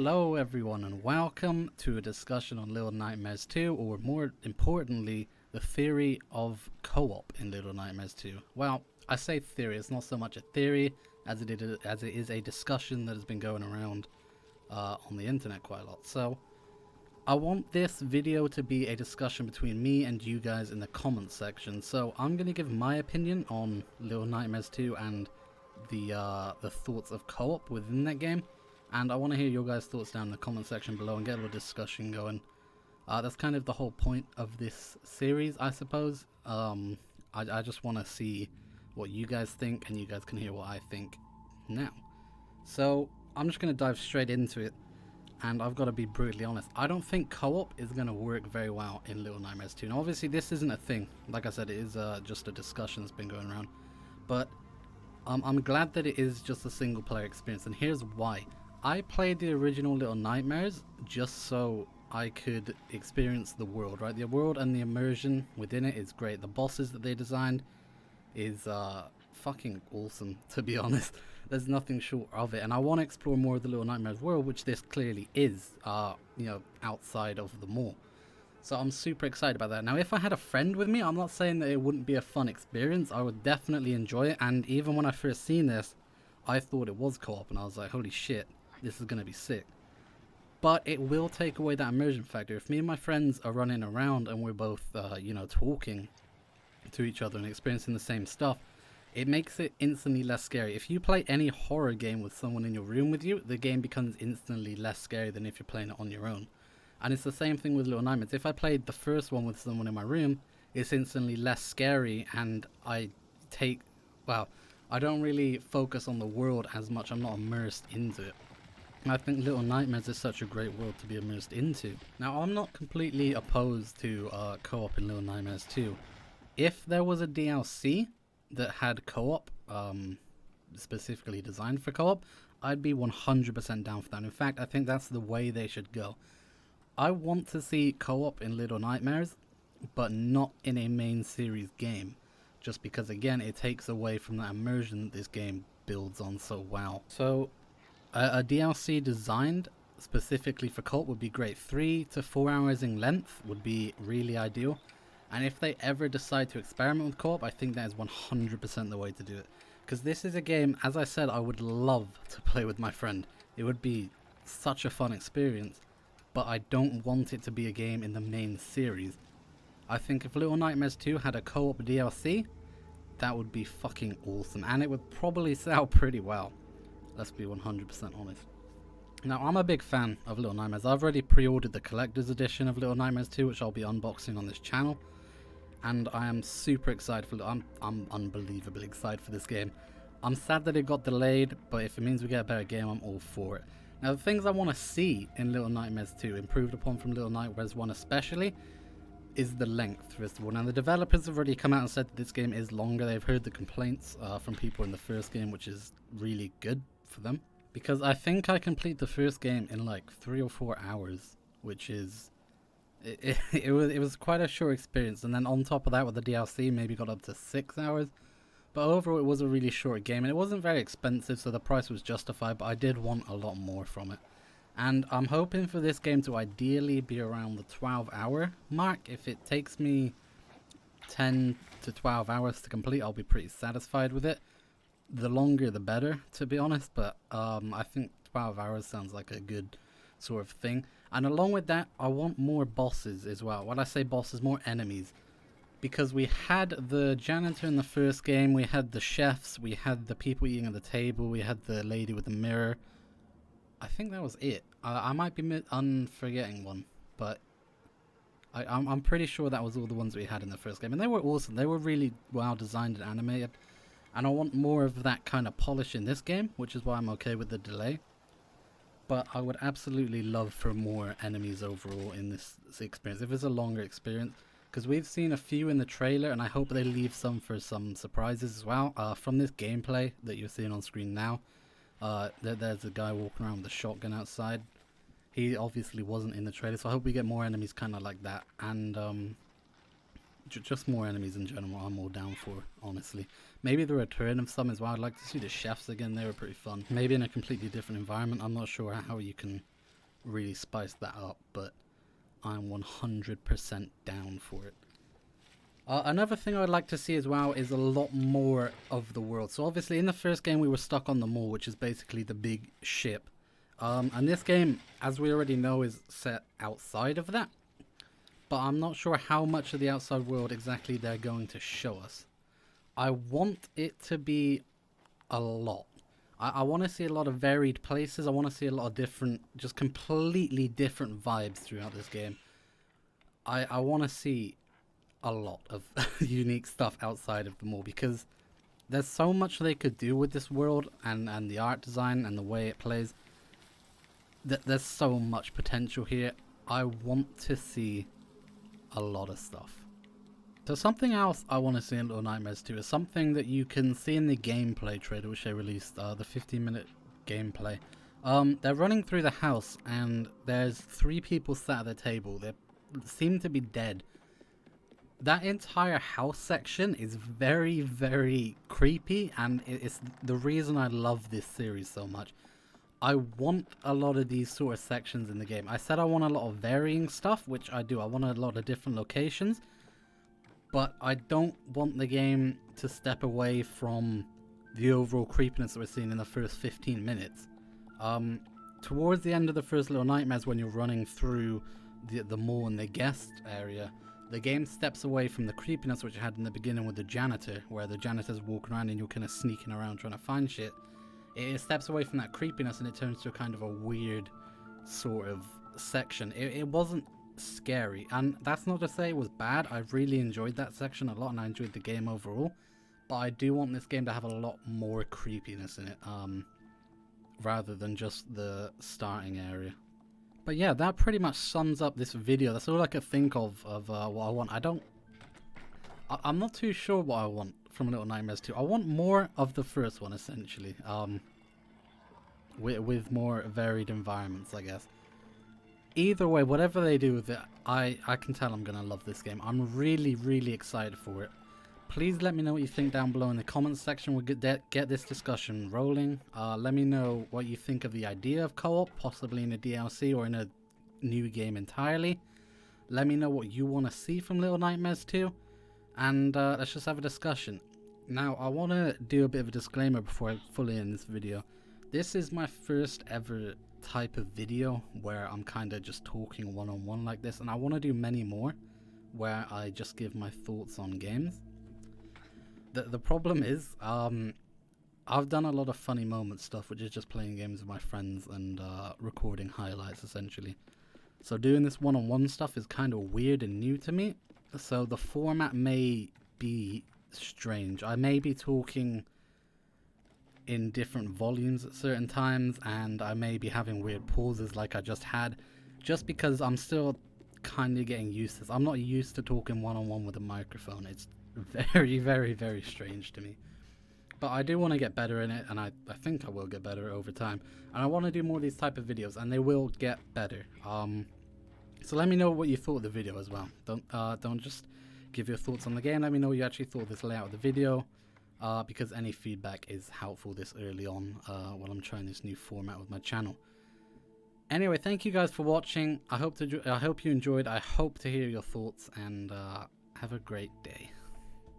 Hello everyone and welcome to a discussion on Little Nightmares 2, or more importantly, the theory of co-op in Little Nightmares 2. Well, I say theory, it's not so much a theory as it is a discussion that has been going around on the internet quite a lot. So, I want this video to be a discussion between me and you guys in the comments section. So, I'm going to give my opinion on Little Nightmares 2 and the thoughts of co-op within that game. And I want to hear your guys' thoughts down in the comment section below and get a little discussion going. That's kind of the whole point of this series, I suppose. I just want to see what you guys think, and you guys can hear what I think now. So, I'm just going to dive straight into it. And I've got to be brutally honest, I don't think co-op is going to work very well in Little Nightmares 2. Now, obviously, this isn't a thing. Like I said, it is just a discussion that's been going around. But I'm glad that it is just a single-player experience, and here's why. I played the original Little Nightmares just so I could experience the world, right? The world and the immersion within it is great. The bosses that they designed is fucking awesome, to be honest. There's nothing short of it, and I want to explore more of the Little Nightmares world, which this clearly is, outside of the mall. So I'm super excited about that. Now, if I had a friend with me, I'm not saying that it wouldn't be a fun experience. I would definitely enjoy it, and even when I first seen this, I thought it was co-op, and I was like, holy shit, this is going to be sick. But it will take away that immersion factor. If me and my friends are running around and we're both, talking to each other and experiencing the same stuff, it makes it instantly less scary. If you play any horror game with someone in your room with you, the game becomes instantly less scary than if you're playing it on your own. And it's the same thing with Little Nightmares. If I played the first one with someone in my room, it's instantly less scary, and I don't really focus on the world as much. I'm not immersed into it. I think Little Nightmares is such a great world to be immersed into. Now, I'm not completely opposed to co-op in Little Nightmares 2. If there was a DLC that had co-op, specifically designed for co-op, I'd be 100% down for that. In fact, I think that's the way they should go. I want to see co-op in Little Nightmares, but not in a main series game. Just because, again, it takes away from that immersion that this game builds on so well. So, a DLC designed specifically for co-op would be great. 3 to 4 hours in length would be really ideal. And if they ever decide to experiment with co-op, I think that is 100% the way to do it. Because this is a game, as I said, I would love to play with my friend. It would be such a fun experience. But I don't want it to be a game in the main series. I think if Little Nightmares 2 had a co-op DLC, that would be fucking awesome. And it would probably sell pretty well. Let's be 100% honest. Now, I'm a big fan of Little Nightmares. I've already pre-ordered the collector's edition of Little Nightmares 2, which I'll be unboxing on this channel. And I am super excited for it. I'm unbelievably excited for this game. I'm sad that it got delayed, but if it means we get a better game, I'm all for it. Now, the things I want to see in Little Nightmares 2, improved upon from Little Nightmares 1 especially, is the length, first of all. Now, the developers have already come out and said that this game is longer. They've heard the complaints from people in the first game, which is really good for them. Because I think I complete the first game in like 3 or 4 hours, which is... It was quite a short experience. And then on top of that, with the DLC, maybe got up to 6 hours. But overall, it was a really short game, and it wasn't very expensive, so the price was justified, but I did want a lot more from it. And I'm hoping for this game to ideally be around the 12-hour mark. If it takes me 10 to 12 hours to complete, I'll be pretty satisfied with it. The longer, the better, to be honest, but I think 12 hours sounds like a good sort of thing. And along with that, I want more bosses as well. When I say bosses, more enemies. Because we had the janitor in the first game, we had the chefs, we had the people eating at the table, we had the lady with the mirror. I think that was it. I might be forgetting one, but I'm pretty sure that was all the ones we had in the first game. And they were awesome. They were really well designed and animated. And I want more of that kind of polish in this game, which is why I'm okay with the delay. But I would absolutely love for more enemies overall in this experience, if it's a longer experience. Because we've seen a few in the trailer, and I hope they leave some for some surprises as well. From this gameplay that you're seeing on screen now, there's a guy walking around with a shotgun outside. He obviously wasn't in the trailer, so I hope we get more enemies kind of like that. And just more enemies in general, I'm all down for, honestly. Maybe the return of some as well. I'd like to see the chefs again. They were pretty fun. Maybe in a completely different environment. I'm not sure how you can really spice that up, but I'm 100% down for it. Another thing I'd like to see as well is a lot more of the world. So obviously in the first game we were stuck on the mall, which is basically the big ship. And this game, as we already know, is set outside of that. But I'm not sure how much of the outside world exactly they're going to show us. I want it to be a lot. I want to see a lot of varied places. I want to see a lot of different, just completely different vibes throughout this game. I want to see a lot of unique stuff outside of the mall, because there's so much they could do with this world and the art design and the way it plays. There's so much potential here. I want to see a lot of stuff. So something else I want to see in Little Nightmares 2 is something that you can see in the gameplay trailer which they released, the 15-minute gameplay. They're running through the house and there's 3 people sat at the table. They seem to be dead. That entire house section is very, very creepy, and it's the reason I love this series so much. I want a lot of these sort of sections in the game. I said I want a lot of varying stuff, which I do. I want a lot of different locations. But I don't want the game to step away from the overall creepiness that we're seeing in the first 15 minutes. Towards the end of the first Little Nightmares, when you're running through the mall and the guest area, the game steps away from the creepiness which it had in the beginning with the janitor, where the janitor's walking around and you're kind of sneaking around trying to find shit. It steps away from that creepiness and it turns to a kind of a weird sort of section. It wasn't scary, and that's not to say it was bad. I really enjoyed that section a lot and I enjoyed the game overall, but I do want this game to have a lot more creepiness in it, rather than just the starting area. But yeah, that pretty much sums up this video. That's all I could think of what I want. I'm not too sure what I want from Little Nightmares 2. I want more of the first one, essentially, with more varied environments, I guess. Either way, whatever they do with it, I can tell I'm going to love this game. I'm really, really excited for it. Please let me know what you think down below in the comments section. We'll get this discussion rolling. Let me know what you think of the idea of co-op, possibly in a DLC or in a new game entirely. Let me know what you want to see from Little Nightmares 2. And let's just have a discussion. Now, I want to do a bit of a disclaimer before I fully end this video. This is my first ever type of video where I'm kind of just talking one-on-one like this, and I want to do many more where I just give my thoughts on games. The problem is, I've done a lot of funny moment stuff, which is just playing games with my friends and recording highlights, essentially. So doing this one-on-one stuff is kind of weird and new to me, so the format may be strange. I may be talking in different volumes at certain times, and I may be having weird pauses like I just had, just because I'm still kind of getting used to this. I'm not used to talking one-on-one with a microphone. It's very, very, very strange to me. But I do want to get better in it, and I think I will get better over time. And I want to do more of these type of videos, and they will get better. So let me know what you thought of the video as well. Don't just give your thoughts on the game. Let me know what you actually thought of this layout of the video, because any feedback is helpful this early on while I'm trying this new format with my channel. Anyway, thank you guys for watching. I hope you enjoyed. I hope to hear your thoughts, and have a great day.